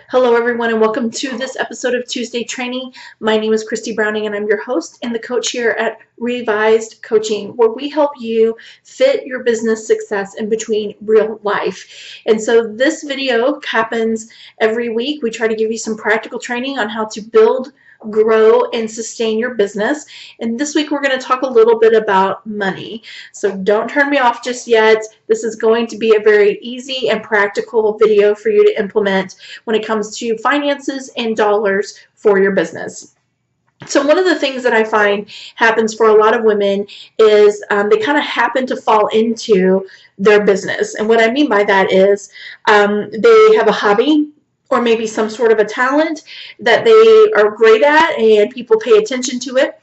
Hello everyone and welcome to this episode of Tuesday Training. My name is Christy Browning and I'm your host and the coach here at Revised Coaching, where we help you fit your business success in between real life. And so this video happens every week. We try to give you some practical training on how to build, grow, and sustain your business. And this week we're going to talk a little bit about money. So don't turn me off just yet. This is going to be a very easy and practical video for you to implement when it comes to finances and dollars for your business. So one of the things that I find happens for a lot of women is they kind of happen to fall into their business. And what I mean by that is they have a hobby or maybe some sort of a talent that they are great at and people pay attention to it.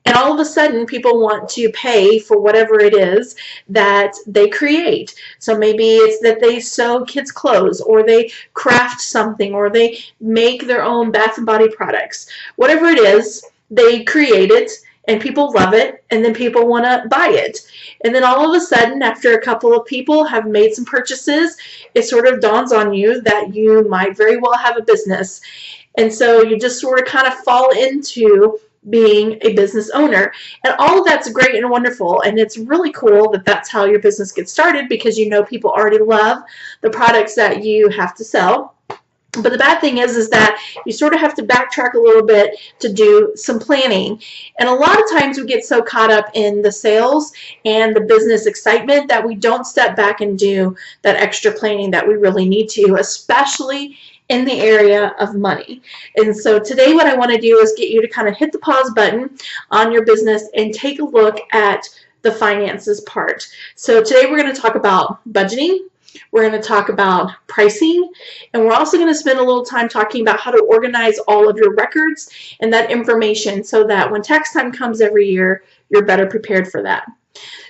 And all of a sudden, people want to pay for whatever it is that they create. So maybe it's that they sew kids' clothes, or they craft something, or they make their own bath and body products. Whatever it is, they create it, and people love it, and then people want to buy it. And then all of a sudden, after a couple of people have made some purchases, it sort of dawns on you that you might very well have a business. And so you just sort of kind of fall into being a business owner. And all of that's great and wonderful, and it's really cool that that's how your business gets started, because you know people already love the products that you have to sell. But the bad thing is that you sort of have to backtrack a little bit to do some planning. And a lot of times we get so caught up in the sales and the business excitement that we don't step back and do that extra planning that we really need to, especially in the area of money. And so today what I want to do is get you to kind of hit the pause button on your business and take a look at the finances part. So today we're going to talk about budgeting. We're going to talk about pricing, and we're also going to spend a little time talking about how to organize all of your records and that information so that when tax time comes every year, you're better prepared for that.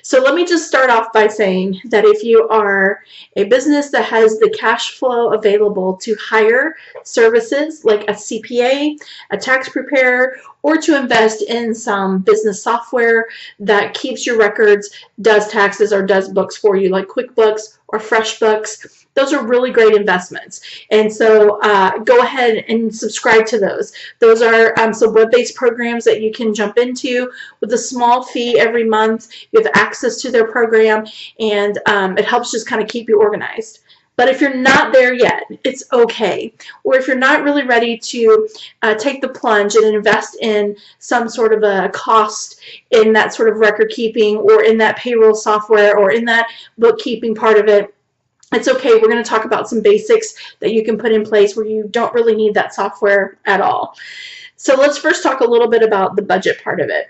So let me just start off by saying that if you are a business that has the cash flow available to hire services like a CPA, a tax preparer, or to invest in some business software that keeps your records, does taxes, or does books for you, like QuickBooks or FreshBooks, those are really great investments. And so go ahead and subscribe to those. Those are some web-based programs that you can jump into with a small fee every month. You have access to their program, and it helps just kind of keep you organized. But if you're not there yet, it's okay. Or if you're not really ready to take the plunge and invest in some sort of a cost in that sort of record keeping, or in that payroll software, or in that bookkeeping part of it, it's okay. We're going to talk about some basics that you can put in place where you don't really need that software at all. So let's first talk a little bit about the budget part of it.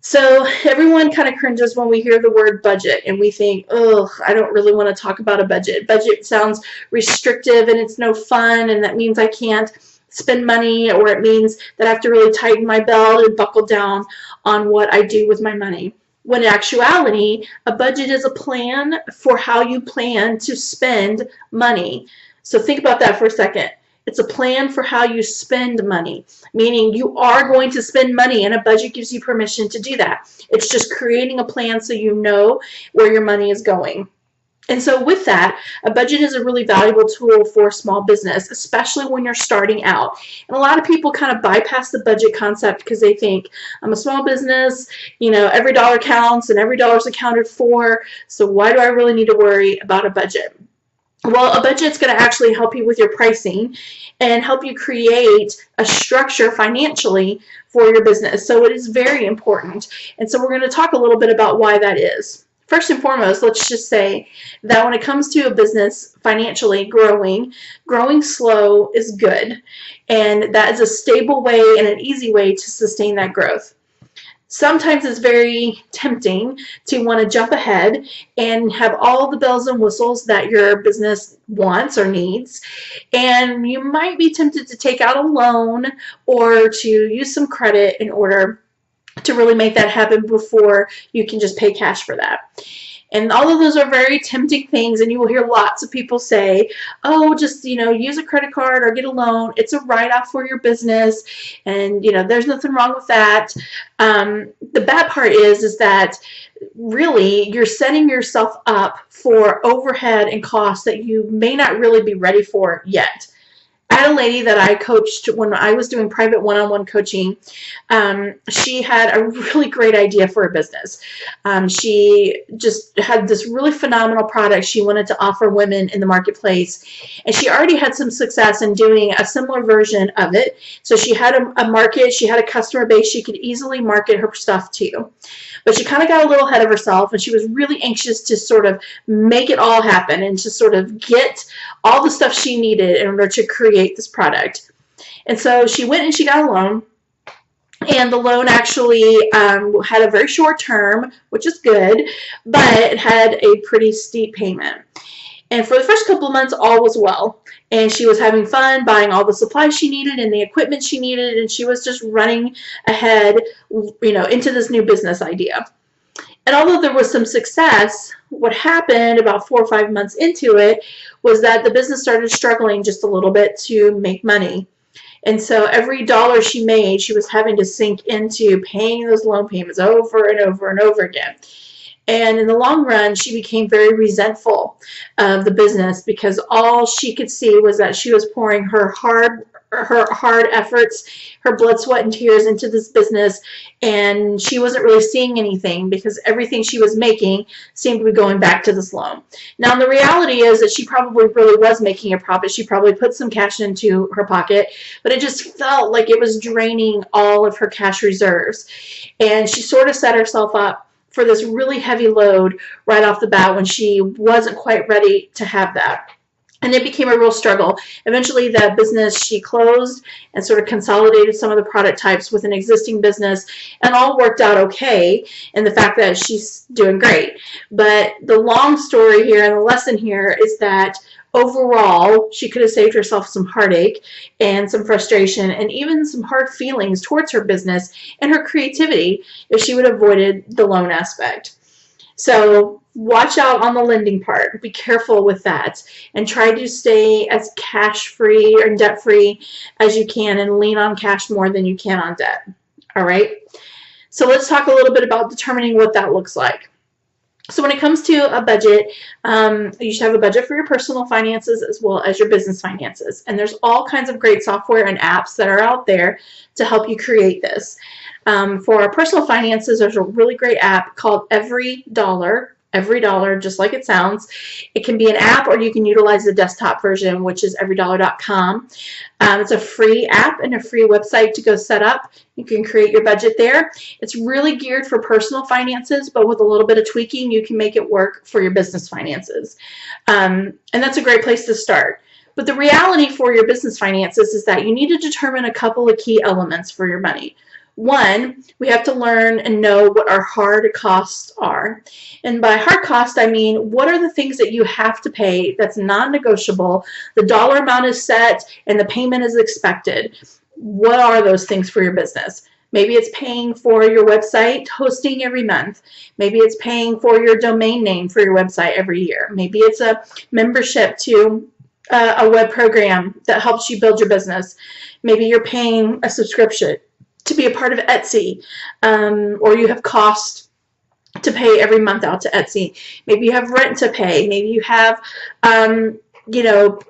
So everyone kind of cringes when we hear the word budget, and we think, oh, I don't really want to talk about a budget. Budget sounds restrictive and it's no fun, and that means I can't spend money, or it means that I have to really tighten my belt and buckle down on what I do with my money. When in actuality, a budget is a plan for how you plan to spend money. So think about that for a second. It's a plan for how you spend money, meaning you are going to spend money, and a budget gives you permission to do that. It's just creating a plan so you know where your money is going. And so with that, a budget is a really valuable tool for small business, especially when you're starting out. And a lot of people kind of bypass the budget concept because they think, I'm a small business, you know, every dollar counts and every dollar is accounted for, so why do I really need to worry about a budget? Well, a budget's going to actually help you with your pricing and help you create a structure financially for your business. So it is very important. And so we're going to talk a little bit about why that is. First and foremost, let's just say that when it comes to a business financially growing slow is good. And that is a stable way and an easy way to sustain that growth. Sometimes it's very tempting to want to jump ahead and have all the bells and whistles that your business wants or needs. And you might be tempted to take out a loan or to use some credit in order to really make that happen before you can just pay cash for that. And all of those are very tempting things, and you will hear lots of people say, oh, just, you know, use a credit card or get a loan. It's a write-off for your business, and, you know, there's nothing wrong with that. The bad part is that really you're setting yourself up for overhead and costs that you may not really be ready for yet. I had a lady that I coached when I was doing private one-on-one coaching. She had a really great idea for a business. She just had this really phenomenal product she wanted to offer women in the marketplace, and she already had some success in doing a similar version of it. So she had a market, she had a customer base she could easily market her stuff to. But she kind of got a little ahead of herself, and she was really anxious to sort of make it all happen and to sort of get all the stuff she needed in order to create this product. And so she went and she got a loan. And the loan actually had a very short term, which is good, but it had a pretty steep payment. And for the first couple of months, all was well. And she was having fun buying all the supplies she needed and the equipment she needed, and she was just running ahead, into this new business idea. And although there was some success, what happened about 4 or 5 months into it was that the business started struggling just a little bit to make money. And so every dollar she made, she was having to sink into paying those loan payments over and over and over again. And in the long run, she became very resentful of the business because all she could see was that she was pouring her hard efforts, her blood, sweat, and tears into this business, and she wasn't really seeing anything because everything she was making seemed to be going back to this loan. Now, the reality is that she probably really was making a profit. She probably put some cash into her pocket, but it just felt like it was draining all of her cash reserves. And she sort of set herself up for this really heavy load right off the bat when she wasn't quite ready to have that. And it became a real struggle. Eventually, the business she closed and sort of consolidated some of the product types with an existing business, and all worked out okay in the fact that she's doing great. But the long story here and the lesson here is that overall, she could have saved herself some heartache and some frustration and even some hard feelings towards her business and her creativity if she would have avoided the loan aspect. So watch out on the lending part. Be careful with that and try to stay as cash-free or debt-free as you can and lean on cash more than you can on debt. All right? So let's talk a little bit about determining what that looks like. So when it comes to a budget, you should have a budget for your personal finances as well as your business finances. And there's all kinds of great software and apps that are out there to help you create this. For our personal finances, there's a really great app called EveryDollar. EveryDollar, just like it sounds. It can be an app, or you can utilize the desktop version, which is everydollar.com. It's a free app and a free website to go set up. You can create your budget there. It's really geared for personal finances, but with a little bit of tweaking, you can make it work for your business finances. And that's a great place to start. But the reality for your business finances is that you need to determine a couple of key elements for your money. One, we have to learn and know what our hard costs are. And by hard cost, I mean, what are the things that you have to pay that's non-negotiable, the dollar amount is set, and the payment is expected. What are those things for your business? Maybe it's paying for your website hosting every month. Maybe it's paying for your domain name for your website every year. Maybe it's a membership to a web program that helps you build your business. Maybe you're paying a subscription to be a part of Etsy, or you have cost to pay every month out to Etsy. Maybe you have rent to pay. Maybe you have,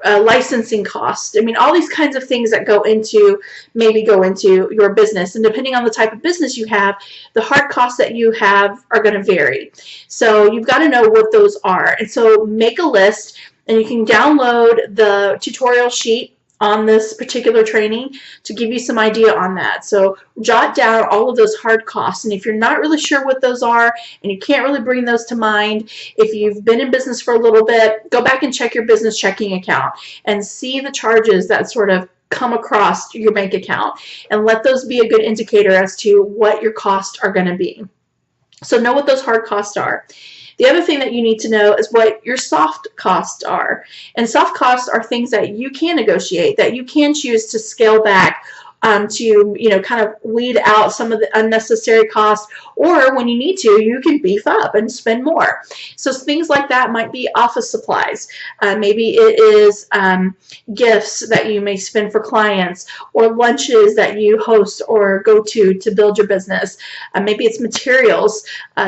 licensing costs. I mean, all these kinds of things that go into your business. And depending on the type of business you have, the hard costs that you have are going to vary. So you've got to know what those are. And so make a list, and you can download the tutorial sheet on this particular training to give you some idea on that. So jot down all of those hard costs, and if you're not really sure what those are and you can't really bring those to mind, if you've been in business for a little bit, go back and check your business checking account and see the charges that sort of come across your bank account, and let those be a good indicator as to what your costs are going to be. So know what those hard costs are. The other thing that you need to know is what your soft costs are. And soft costs are things that you can negotiate, that you can choose to scale back to kind of weed out some of the unnecessary costs, or when you need to, you can beef up and spend more. So things like that might be office supplies. Maybe it is gifts that you may spend for clients, or lunches that you host or go to build your business. Maybe it's materials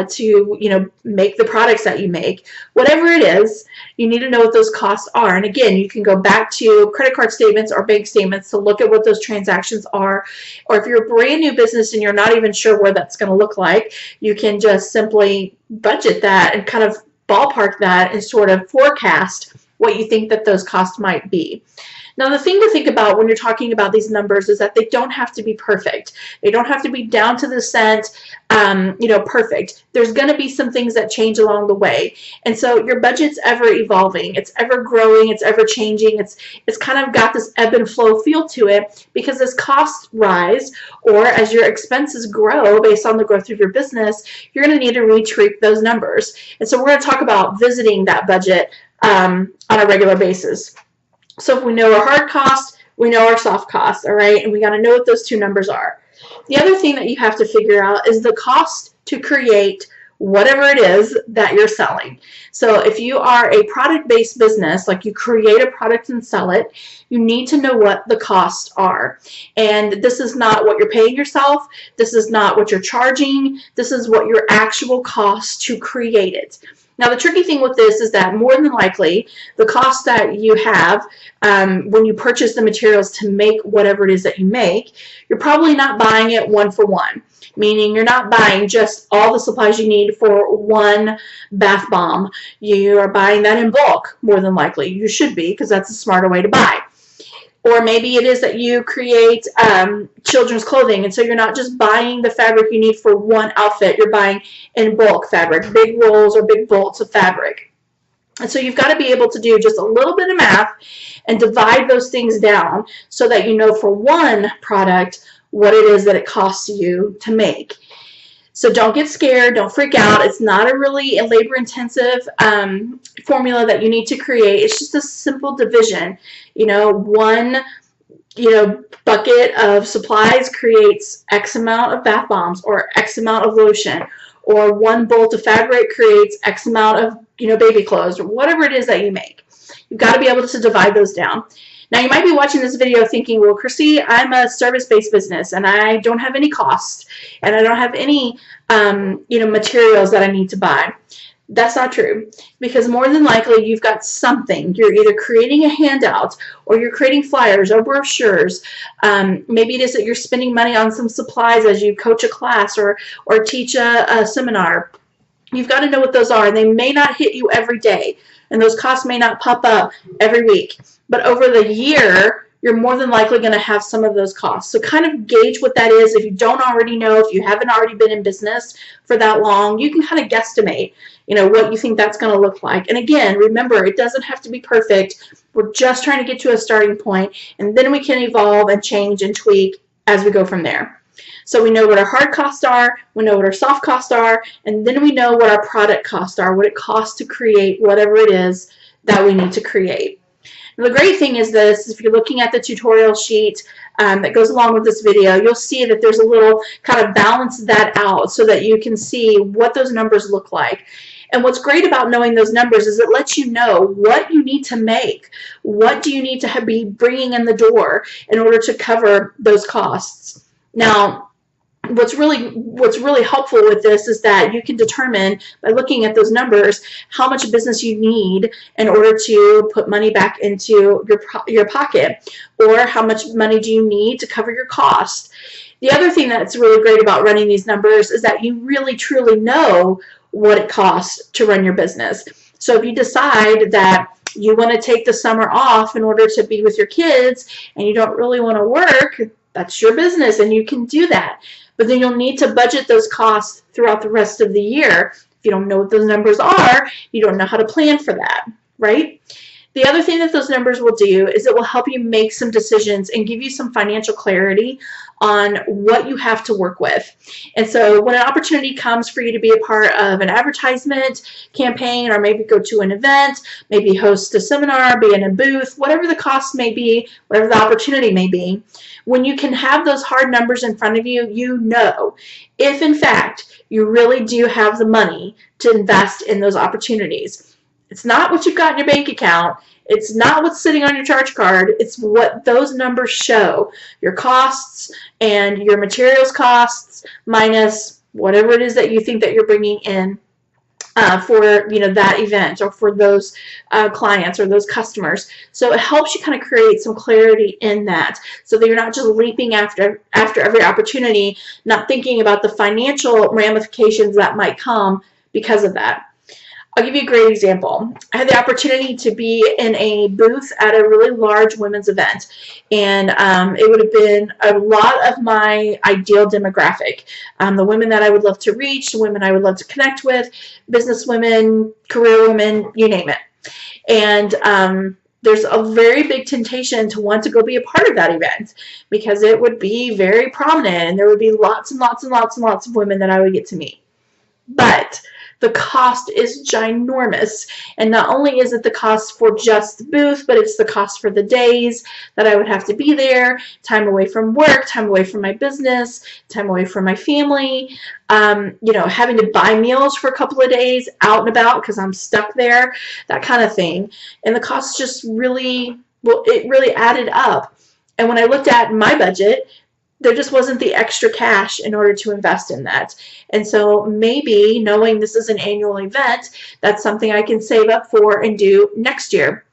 to make the products that you make. Whatever it is, you need to know what those costs are. And again, you can go back to credit card statements or bank statements to look at what those transactions are. Or if you're a brand new business and you're not even sure where that's going to look like, you can just simply budget that and kind of ballpark that and sort of forecast what you think that those costs might be. Now, the thing to think about when you're talking about these numbers is that they don't have to be perfect. They don't have to be down to the cent, perfect. There's going to be some things that change along the way. And so your budget's ever evolving. It's ever growing. It's ever changing. It's kind of got this ebb and flow feel to it, because as costs rise or as your expenses grow based on the growth of your business, you're going to need to retweak those numbers. And so we're going to talk about visiting that budget on a regular basis. So if we know our hard costs, we know our soft costs, all right? And we got to know what those two numbers are. The other thing that you have to figure out is the cost to create whatever it is that you're selling. So if you are a product-based business, like you create a product and sell it, you need to know what the costs are. And this is not what you're paying yourself. This is not what you're charging. This is what your actual cost to create it. Now, the tricky thing with this is that more than likely, the cost that you have when you purchase the materials to make whatever it is that you make, you're probably not buying it one for one, meaning you're not buying just all the supplies you need for one bath bomb. You are buying that in bulk, more than likely. You should be, because that's a smarter way to buy. Or maybe it is that you create children's clothing, and so you're not just buying the fabric you need for one outfit, you're buying in bulk fabric, big rolls or big bolts of fabric. And so you've got to be able to do just a little bit of math and divide those things down so that you know for one product what it is that it costs you to make. So don't get scared, don't freak out. It's not a really labor-intensive formula that you need to create. It's just a simple division. One bucket of supplies creates X amount of bath bombs or X amount of lotion, or one bolt of fabric creates X amount of baby clothes, or whatever it is that you make. You've got to be able to divide those down. Now, you might be watching this video thinking, well, Christy, I'm a service-based business and I don't have any costs and I don't have any, materials that I need to buy. That's not true, because more than likely you've got something. You're either creating a handout or you're creating flyers or brochures. Maybe it is that you're spending money on some supplies as you coach a class or teach a seminar. You've got to know what those are, and they may not hit you every day, and those costs may not pop up every week. But over the year, you're more than likely going to have some of those costs. So kind of gauge what that is. If you don't already know, if you haven't already been in business for that long, you can kind of guesstimate, what you think that's going to look like. And again, remember, it doesn't have to be perfect. We're just trying to get to a starting point, and then we can evolve and change and tweak as we go from there. So we know what our hard costs are, we know what our soft costs are, and then we know what our product costs are, what it costs to create whatever it is that we need to create. And the great thing is this, if you're looking at the tutorial sheet that goes along with this video, you'll see that there's a little kind of balance that out so that you can see what those numbers look like. And what's great about knowing those numbers is it lets you know what you need to make. What do you need to be bringing in the door in order to cover those costs? Now, what's really helpful with this is that you can determine by looking at those numbers how much business you need in order to put money back into your pocket, or how much money do you need to cover your costs. The other thing that's really great about running these numbers is that you really truly know what it costs to run your business. So if you decide that you want to take the summer off in order to be with your kids and you don't really want to work, that's your business and you can do that. But then you'll need to budget those costs throughout the rest of the year. If you don't know what those numbers are, you don't know how to plan for that, right? The other thing that those numbers will do is it will help you make some decisions and give you some financial clarity on what you have to work with. And so when an opportunity comes for you to be a part of an advertisement campaign, or maybe go to an event, maybe host a seminar, be in a booth, whatever the cost may be, whatever the opportunity may be, when you can have those hard numbers in front of you, you know if in fact you really do have the money to invest in those opportunities. It's not what you've got in your bank account. It's not what's sitting on your charge card. It's what those numbers show. Your costs and your materials costs minus whatever it is that you think that you're bringing in for that event or for those clients or those customers. So it helps you kind of create some clarity in that, so that you're not just leaping after every opportunity, not thinking about the financial ramifications that might come because of that. I'll give you a great example. I had the opportunity to be in a booth at a really large women's event, and it would have been a lot of my ideal demographic. The women that I would love to reach, the women I would love to connect with, business women, career women, you name it. And there's a very big temptation to want to go be a part of that event because it would be very prominent and there would be lots and lots and lots and lots of women that I would get to meet. But the cost is ginormous, and not only is it the cost for just the booth, but it's the cost for the days that I would have to be there, time away from work, time away from my business, time away from my family, having to buy meals for a couple of days out and about because I'm stuck there, that kind of thing. And the cost just really, it really added up. And when I looked at my budget, there just wasn't the extra cash in order to invest in that. And so maybe knowing this is an annual event, that's something I can save up for and do next year.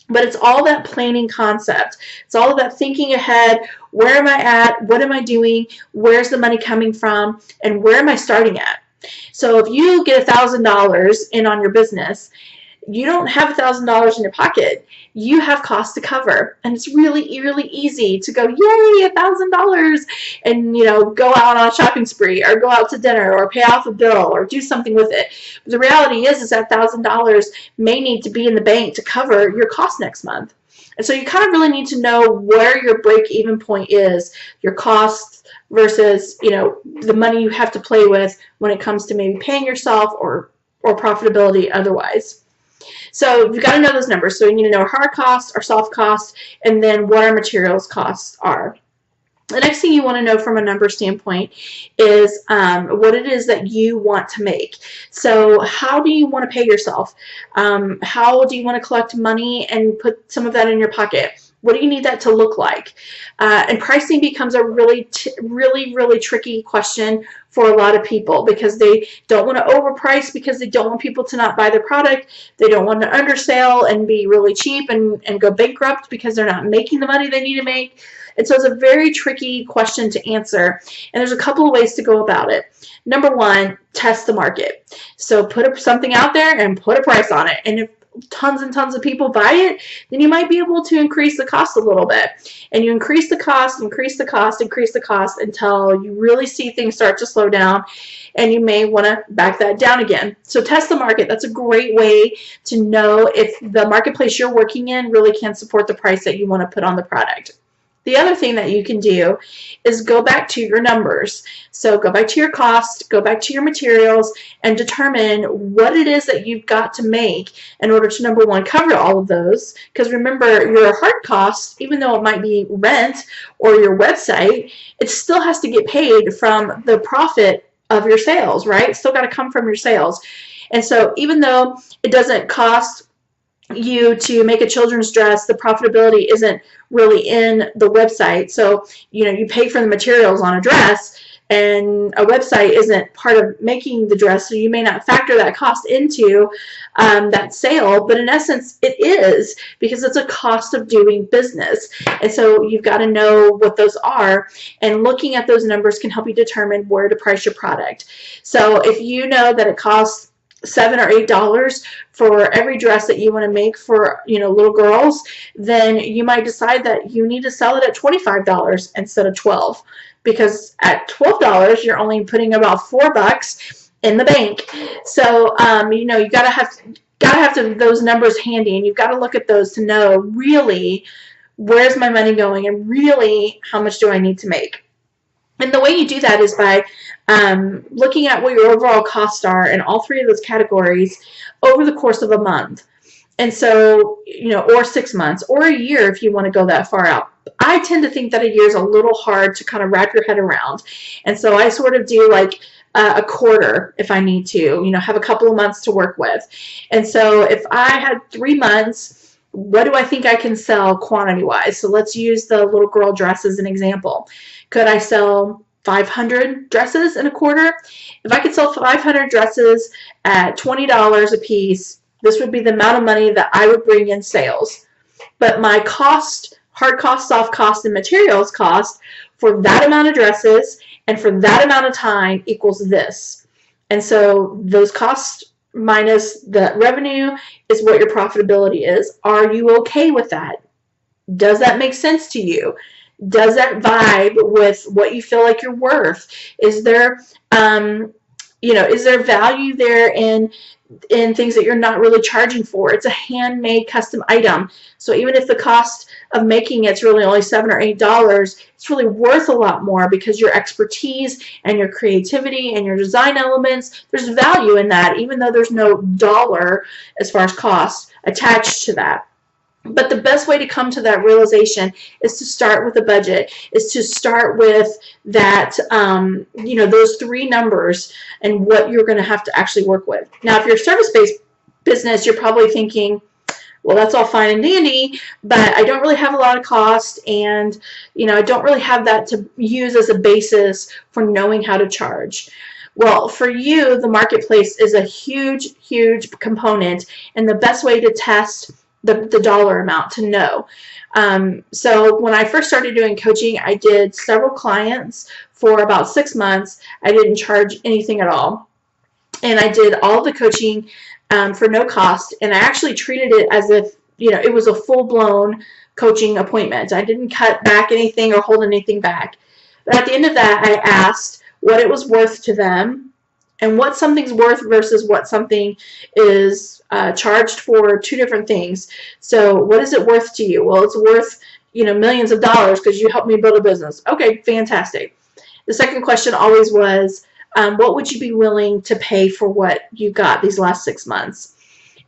But it's all that planning concept. It's all about thinking ahead. Where am I at? What am I doing? Where's the money coming from? And where am I starting at? So if you get $1,000 in on your business, you don't have $1,000 in your pocket. You have costs to cover, and it's really, really easy to go, yay, $1,000, and go out on a shopping spree, or go out to dinner, or pay off a bill, or do something with it. But the reality is that $1,000 may need to be in the bank to cover your cost next month. And so you kind of really need to know where your break-even point is, your costs versus the money you have to play with when it comes to maybe paying yourself or profitability otherwise. So you've got to know those numbers. So you need to know our hard costs, our soft costs, and then what our materials costs are. The next thing you want to know from a number standpoint is what it is that you want to make. So how do you want to pay yourself? How do you want to collect money and put some of that in your pocket? What do you need that to look like? And pricing becomes a really tricky question for a lot of people because they don't want to overprice because they don't want people to not buy their product. They don't want to undersell and be really cheap and go bankrupt because they're not making the money they need to make. And so it's a very tricky question to answer. And there's a couple of ways to go about it. Number one, test the market. So put something out there and put a price on it. And if tons and tons of people buy it, then you might be able to increase the cost a little bit. And you increase the cost until you really see things start to slow down, and you may want to back that down again. So test the market. That's a great way to know if the marketplace you're working in really can support the price that you want to put on the product. The other thing that you can do is go back to your numbers. So go back to your cost, go back to your materials, and determine what it is that you've got to make in order to, number one, cover all of those. Because remember, your hard costs, even though it might be rent or your website, it still has to get paid from the profit of your sales, right? It's still got to come from your sales. And so even though it doesn't cost you to make a children's dress, the profitability isn't really in the website. So you pay for the materials on a dress, and a website isn't part of making the dress, so you may not factor that cost into that sale, but in essence it is, because it's a cost of doing business. And so you've got to know what those are, and looking at those numbers can help you determine where to price your product. So if you know that it costs $7 or $8 for every dress that you want to make for little girls, then you might decide that you need to sell it at $25 instead of $12, because at $12 you're only putting about $4 in the bank. So you got got to have those numbers handy, and you've got to look at those to know really where's my money going and really how much do I need to make. And the way you do that is by looking at what your overall costs are in all three of those categories over the course of a month. And so, or 6 months or a year if you want to go that far out. I tend to think that a year is a little hard to kind of wrap your head around. And so I sort of do like a quarter if I need to, have a couple of months to work with. And so if I had 3 months, what do I think I can sell quantity-wise? So let's use the little girl dress as an example. Could I sell 500 dresses in a quarter? If I could sell 500 dresses at $20 a piece, this would be the amount of money that I would bring in sales. But my cost, hard cost, soft cost, and materials cost for that amount of dresses and for that amount of time equals this. And so those costs minus the revenue is what your profitability is. Are you okay with that? Does that make sense to you? Does that vibe with what you feel like you're worth? Is there, is there value there in things that you're not really charging for? It's a handmade custom item. So even if the cost of making it's really only $7 or $8, it's really worth a lot more because your expertise and your creativity and your design elements, there's value in that, even though there's no dollar as far as cost attached to that. But the best way to come to that realization is to start with a budget, is to start with that, those 3 numbers and what you're going to have to actually work with. Now, if you're a service-based business, you're probably thinking, well, that's all fine and dandy, but I don't really have a lot of cost, and, I don't really have that to use as a basis for knowing how to charge. Well, for you, the marketplace is a huge, huge component, and the best way to test the dollar amount to know. So when I first started doing coaching, I did several clients for about 6 months. I didn't charge anything at all. And I did all the coaching for no cost. And I actually treated it as if, it was a full-blown coaching appointment. I didn't cut back anything or hold anything back. But at the end of that, I asked what it was worth to them and what something's worth versus what something is charged for, 2 different things. So what is it worth to you? Well, it's worth, millions of dollars because you helped me build a business. Okay, fantastic. The second question always was, what would you be willing to pay for what you got these last 6 months?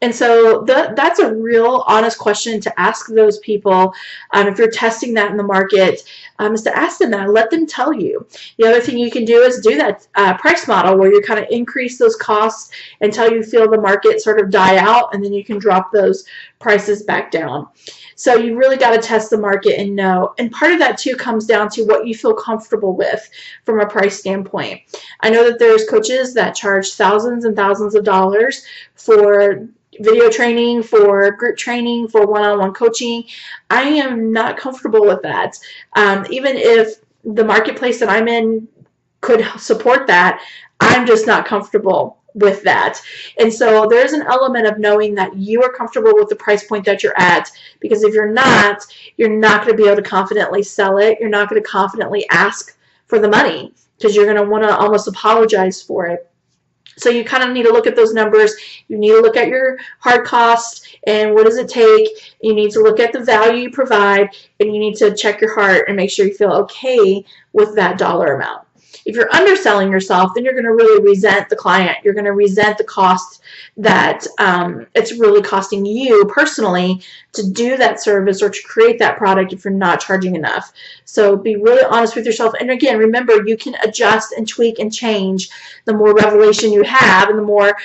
And so that's a real honest question to ask those people. If you're testing that in the market, is to ask them that. Let them tell you. The other thing you can do is do that price model where you kind of increase those costs until you feel the market sort of die out, and then you can drop those prices back down. So you really got to test the market and know. And part of that too comes down to what you feel comfortable with from a price standpoint. I know that there's coaches that charge thousands and thousands of dollars for video training, for group training, for one-on-one coaching. I am not comfortable with that. Even if the marketplace that I'm in could support that, I'm just not comfortable with that. And so there's an element of knowing that you are comfortable with the price point that you're at, because if you're not going to be able to confidently sell it. You're not going to confidently ask for the money because you're going to want to almost apologize for it. So you kind of need to look at those numbers. You need to look at your hard costs and what does it take. You need to look at the value you provide, and you need to check your heart and make sure you feel okay with that dollar amount. If you're underselling yourself, then you're going to really resent the client. You're going to resent the cost that it's really costing you personally to do that service or to create that product if you're not charging enough. So be really honest with yourself. And again, remember, you can adjust and tweak and change. The more revelation you have and the more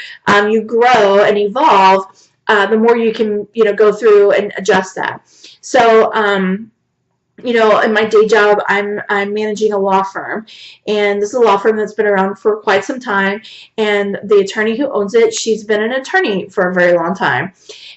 you grow and evolve, the more you can go through and adjust that. So in my day job, I'm managing a law firm, and this is a law firm that's been around for quite some time, and the attorney who owns it, she's been an attorney for a very long time.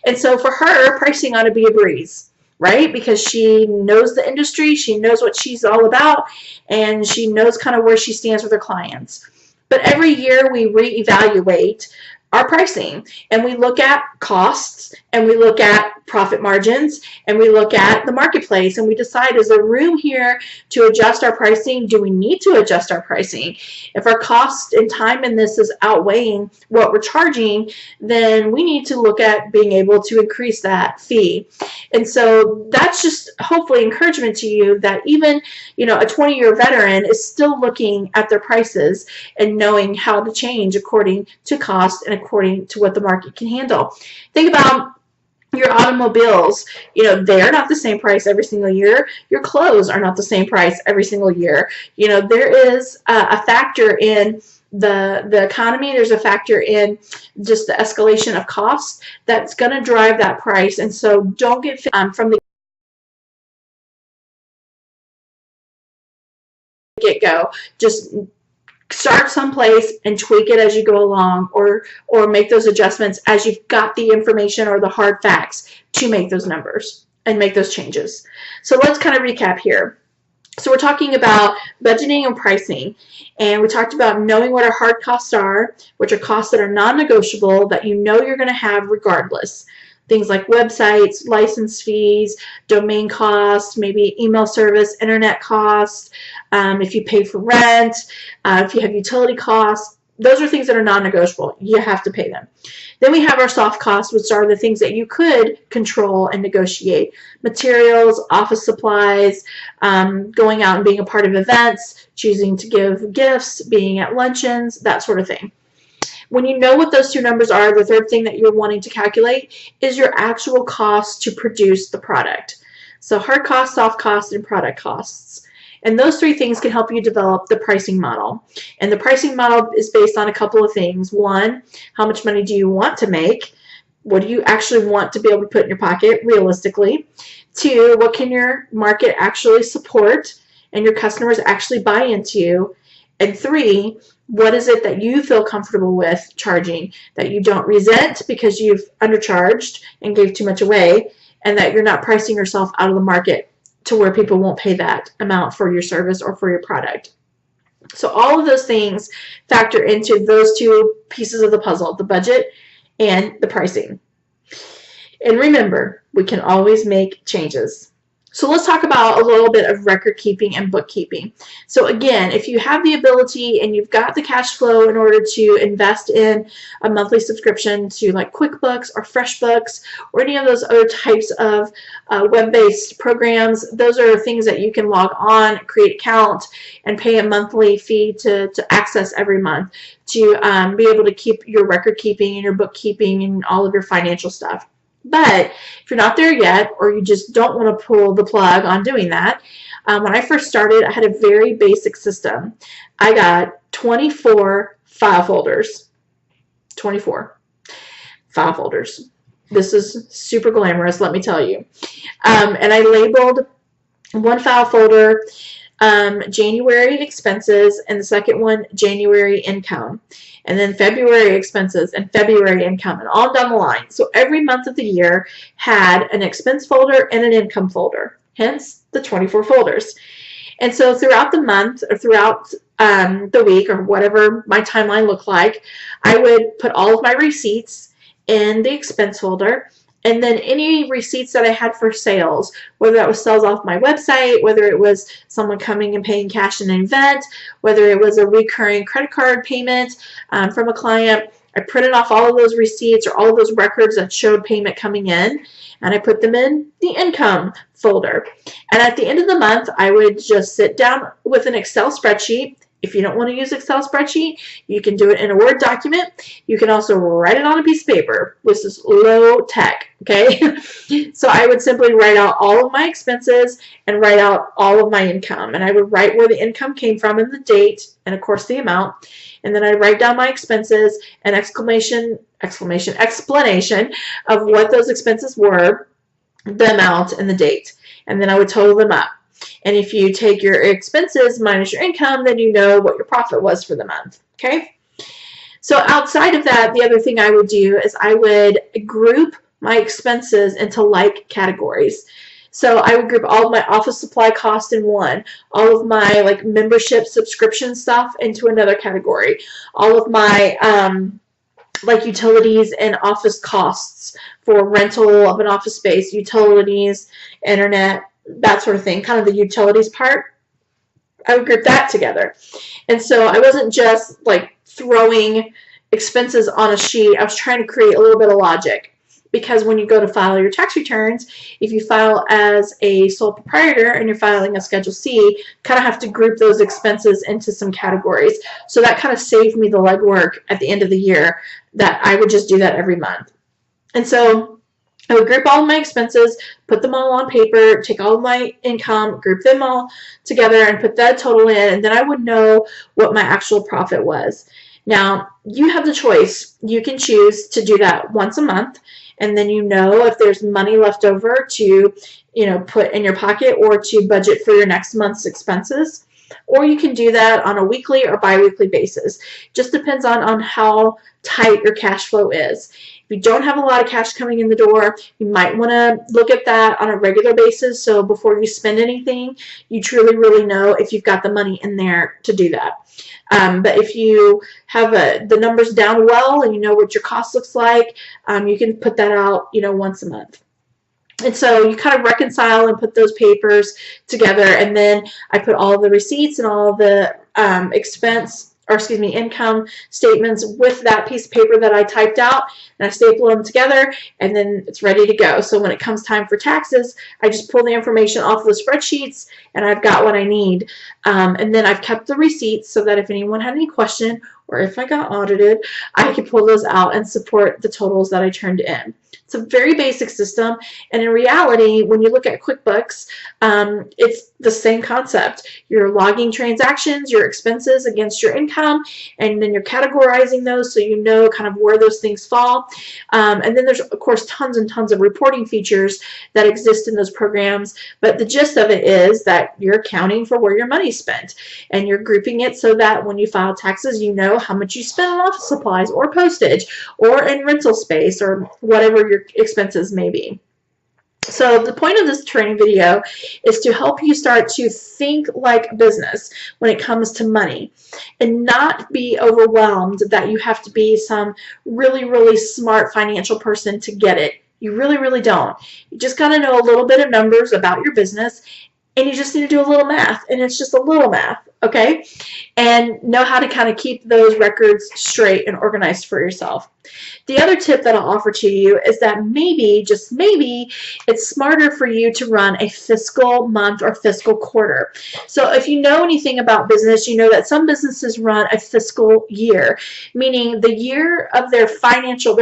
And so for her, pricing ought to be a breeze, right? Because she knows the industry, she knows what she's all about, and she knows kind of where she stands with her clients. But every year we reevaluate our pricing, and we look at costs and we look at profit margins, and we look at the marketplace, and we decide, is there room here to adjust our pricing? Do we need to adjust our pricing? If our cost and time in this is outweighing what we're charging, then we need to look at being able to increase that fee. And so that's just hopefully encouragement to you that even, you know, a 20-year veteran is still looking at their prices and knowing how to change according to cost and according to what the market can handle. Think about your automobiles. You know, they're not the same price every single year. Your clothes are not the same price every single year. You know, there is a factor in the economy. There's a factor in just the escalation of costs that's going to drive that price. And so don't get from the get-go. Just start someplace and tweak it as you go along, or make those adjustments as you've got the information or the hard facts to make those numbers and make those changes. So let's kind of recap here. So we're talking about budgeting and pricing, and we talked about knowing what our hard costs are, which are costs that are non-negotiable that you know you're going to have regardless. Things like websites, license fees, domain costs, maybe email service, internet costs, if you pay for rent, if you have utility costs. Those are things that are non-negotiable. You have to pay them. Then we have our soft costs, which are the things that you could control and negotiate. Materials, office supplies, going out and being a part of events, choosing to give gifts, being at luncheons, that sort of thing. When you know what those two numbers are, the third thing that you're wanting to calculate is your actual cost to produce the product. So hard costs, soft costs, and product costs. And those three things can help you develop the pricing model. And the pricing model is based on a couple of things. One, how much money do you want to make? What do you actually want to be able to put in your pocket realistically? Two, what can your market actually support and your customers actually buy into? And three, what is it that you feel comfortable with charging, that you don't resent because you've undercharged and gave too much away, and that you're not pricing yourself out of the market to where people won't pay that amount for your service or for your product. So all of those things factor into those two pieces of the puzzle, the budget and the pricing. And remember, we can always make changes. So let's talk about a little bit of record keeping and bookkeeping. So again, if you have the ability and you've got the cash flow in order to invest in a monthly subscription to like QuickBooks or FreshBooks or any of those other types of web-based programs, those are things that you can log on, create an account, and pay a monthly fee to access every month to be able to keep your record keeping and your bookkeeping and all of your financial stuff. But if you're not there yet, or you just don't want to pull the plug on doing that, when I first started, I had a very basic system. I got 24 file folders. 24 file folders. This is super glamorous, let me tell you. And I labeled one file folder January expenses, and the second one January income, and then February expenses and February income, and all down the line. So every month of the year had an expense folder and an income folder, hence the 24 folders. And so throughout the month, or throughout the week, or whatever my timeline looked like, I would put all of my receipts in the expense folder, and then any receipts that I had for sales, whether that was sales off my website, whether it was someone coming and paying cash in an event, whether it was a recurring credit card payment from a client, I printed off all of those receipts or all of those records that showed payment coming in, and I put them in the income folder. And at the end of the month, I would just sit down with an Excel spreadsheet. If you don't want to use Excel spreadsheet, you can do it in a Word document. You can also write it on a piece of paper. This is low tech, okay? So I would simply write out all of my expenses and write out all of my income. And I would write where the income came from and the date, and of course the amount. And then I'd write down my expenses and explanation of what those expenses were, the amount, and the date. And then I would total them up. And if you take your expenses minus your income, then you know what your profit was for the month, okay? So outside of that, the other thing I would do is I would group my expenses into like categories. So I would group all of my office supply costs in one, all of my like membership subscription stuff into another category, all of my like utilities and office costs for rental of an office space, utilities, internet, that sort of thing, kind of the utilities part. I would group that together. And so I wasn't just like throwing expenses on a sheet. I was trying to create a little bit of logic. Because when you go to file your tax returns, if you file as a sole proprietor and you're filing a Schedule C, kind of have to group those expenses into some categories. So that kind of saved me the legwork at the end of the year, that I would just do that every month. And so I would group all of my expenses, put them all on paper, take all of my income, group them all together, and put that total in, and then I would know what my actual profit was. Now, you have the choice. You can choose to do that once a month, and then you know if there's money left over to, put in your pocket or to budget for your next month's expenses. Or you can do that on a weekly or bi-weekly basis. Just depends on how tight your cash flow is. If you don't have a lot of cash coming in the door, you might want to look at that on a regular basis. So before you spend anything, you truly, really know if you've got the money in there to do that. But if you have the numbers down well and you know what your cost looks like, you can put that out, once a month. And so you kind of reconcile and put those papers together, and then I put all the receipts and all the income statements with that piece of paper that I typed out, and I staple them together, and then it's ready to go. So when it comes time for taxes, I just pull the information off the spreadsheets, and I've got what I need. And then I've kept the receipts so that if anyone had any question or if I got audited, I could pull those out and support the totals that I turned in. It's a very basic system, and in reality, when you look at QuickBooks, it's the same concept. You're logging transactions, your expenses against your income, and then you're categorizing those so you know kind of where those things fall. And then there's, of course, tons and tons of reporting features that exist in those programs, but the gist of it is that you're accounting for where your money's spent, and you're grouping it so that when you file taxes, you know how much you spent on office supplies or postage or in rental space or whatever your expenses may be. So the point of this training video is to help you start to think like business when it comes to money, and not be overwhelmed that you have to be some really, really smart financial person to get it. You really, really don't. You just got to know a little bit of numbers about your business, and you just need to do a little math, and it's just a little math, okay? And know how to kind of keep those records straight and organized for yourself. The other tip that I'll offer to you is that maybe, just maybe, it's smarter for you to run a fiscal month or fiscal quarter. So if you know anything about business, you know that some businesses run a fiscal year, meaning the year of their financial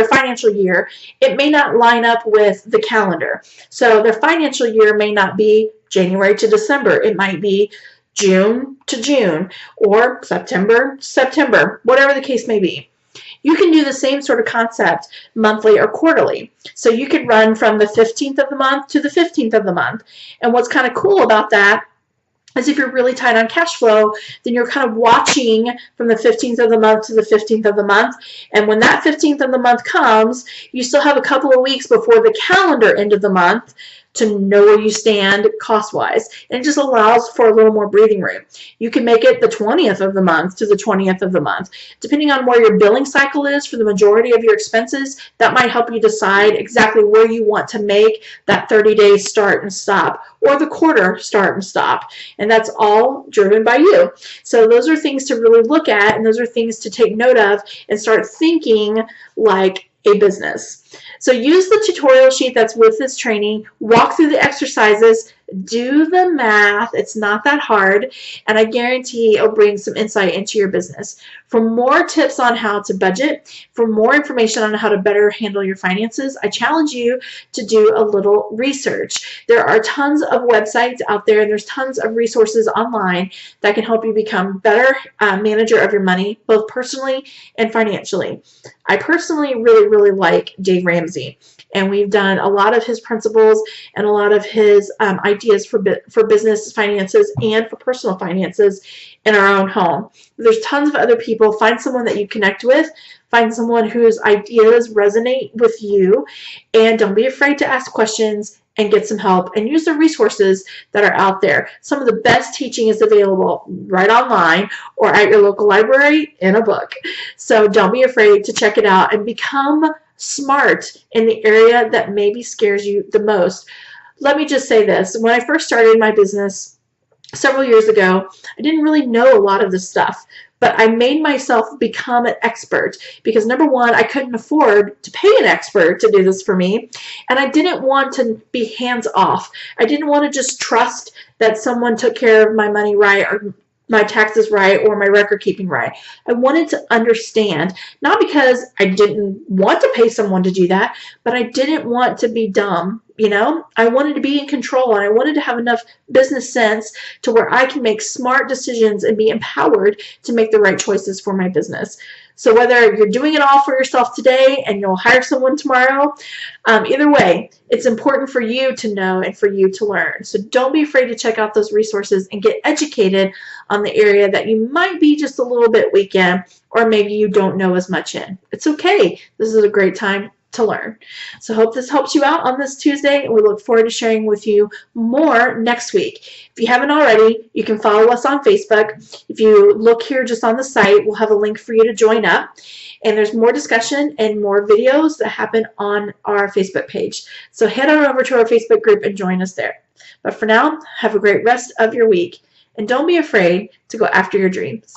year, it may not line up with the calendar. So their financial year may not be January to December. It might be June to June, or September to September, whatever the case may be. You can do the same sort of concept monthly or quarterly. So you could run from the 15th of the month to the 15th of the month. And what's kind of cool about that is if you're really tight on cash flow, then you're kind of watching from the 15th of the month to the 15th of the month. And when that 15th of the month comes, you still have a couple of weeks before the calendar end of the month to know where you stand cost-wise. And it just allows for a little more breathing room. You can make it the 20th of the month to the 20th of the month. Depending on where your billing cycle is for the majority of your expenses, that might help you decide exactly where you want to make that 30-day start and stop, or the quarter start and stop. And that's all driven by you. So those are things to really look at, and those are things to take note of and start thinking like a business. So use the tutorial sheet that's with this training, walk through the exercises, do the math. It's not that hard, and I guarantee it'll bring some insight into your business. For more tips on how to budget, for more information on how to better handle your finances, I challenge you to do a little research. There are tons of websites out there, and there's tons of resources online that can help you become better manager of your money, both personally and financially. I personally really, really like Dave Ramsey, and we've done a lot of his principles and a lot of his ideas for business finances and for personal finances in our own home. There's tons of other people. Find someone that you connect with. Find someone whose ideas resonate with you, and don't be afraid to ask questions and get some help and use the resources that are out there. Some of the best teaching is available right online or at your local library in a book. So don't be afraid to check it out and become smart in the area that maybe scares you the most. Let me just say this. When I first started my business several years ago, I didn't really know a lot of this stuff, but I made myself become an expert because, number one, I couldn't afford to pay an expert to do this for me, and I didn't want to be hands off. I didn't want to just trust that someone took care of my money right or my taxes right or my record keeping right. I wanted to understand, not because I didn't want to pay someone to do that, but I didn't want to be dumb. I wanted to be in control, and I wanted to have enough business sense to where I can make smart decisions and be empowered to make the right choices for my business. So whether you're doing it all for yourself today and you'll hire someone tomorrow, either way, it's important for you to know and for you to learn. So don't be afraid to check out those resources and get educated on the area that you might be just a little bit weak in, or maybe you don't know as much in. It's okay. This is a great time to learn. So I hope this helps you out on this Tuesday, and we look forward to sharing with you more next week. If you haven't already, you can follow us on Facebook. If you look here just on the site, we'll have a link for you to join up. And there's more discussion and more videos that happen on our Facebook page. So head on over to our Facebook group and join us there. But for now, have a great rest of your week. And don't be afraid to go after your dreams.